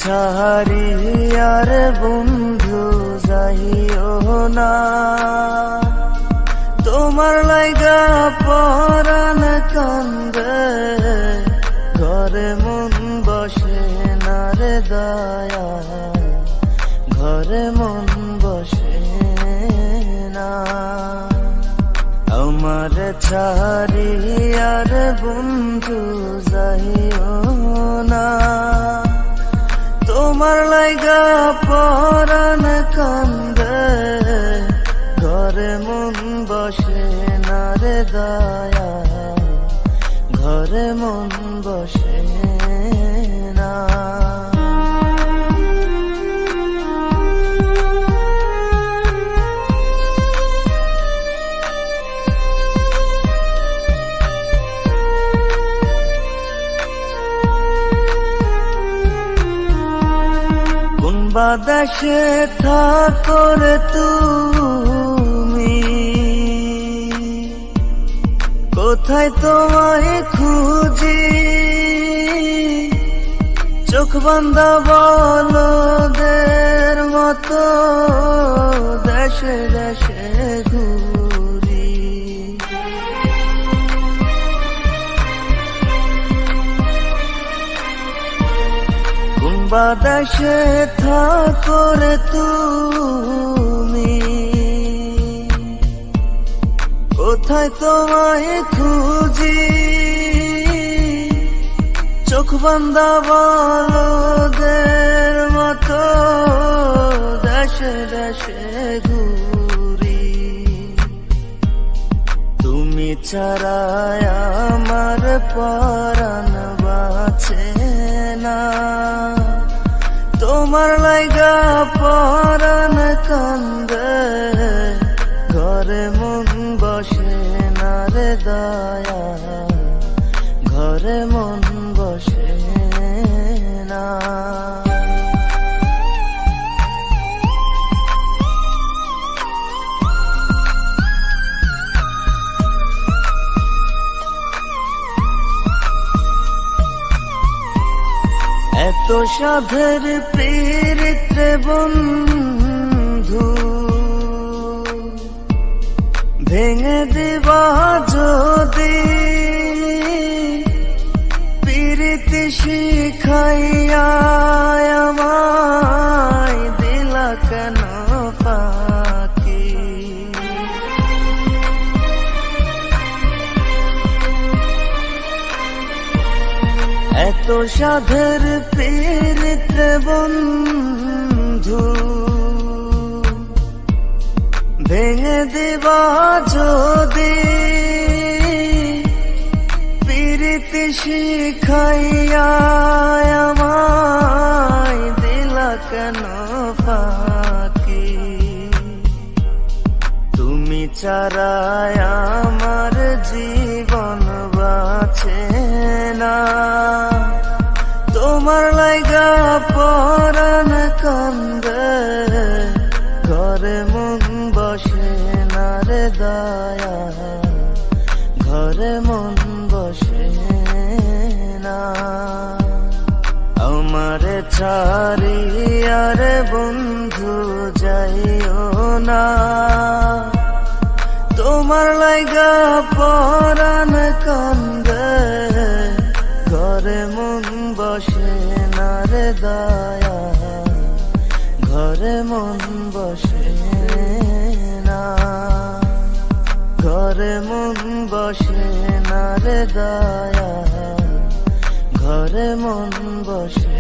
ছাড়ি আর বন্ধু যাইও না, তোমার লাইগা পরাণ কান্দে, ঘরে মন বসে না রে দয়া, ঘরে মন বসে না। আমার ছাড়ি আর বন্ধু যাইও না, তোমার লাইগা পরাণ কান্দে, ঘরে মন বসে না রে দয়া, ঘরে মন বসে না। বাদেশে থাকো রে তুমি, কোথায় তোমায় খুঁজি, চোখ বান্ধা বলদের মতো দেশে দেশে ঘুরি। বাদেশে থাকো রে তুমি, কোথায় তোমায় খুঁজি, চোখ বান্ধা বলদের মতো দেশে দেশে ঘুরি। তুমি ছাড়া আমার পরাণ বাঁচে না, তোমার লাইগা পরাণ কান্দে, ঘরে মন বসে না রে দয়া, ঘরে মন বসে না। এত সাধের পীড়িত বন্ধু, ভেঙে দিবা যদি, পীড়িত শিখাইয়া আমায় দিলা কেন ফাঁকি। এত সাধের পীড়িত বন্ধু, ভেঙে দিবা যদি, পীড়িত শিখাইয়া আমায় দিলা কেন ফাঁকি। তুমি ছাড়া আমার জীবন বাঁচে না, তোমার লাইগা পরাণ কান্দে, ঘরে মন বসে না রে দয়া, ঘরে মন বসে না। আমার ছাড়ি আর বন্ধু যাইও না, তোমার লাইগা পরাণ কান্দে, ঘরে মন বসে না রে দয়া, ঘরে মন বসে না, ঘরে মন বসে না রে দয়া, ঘরে মন বসে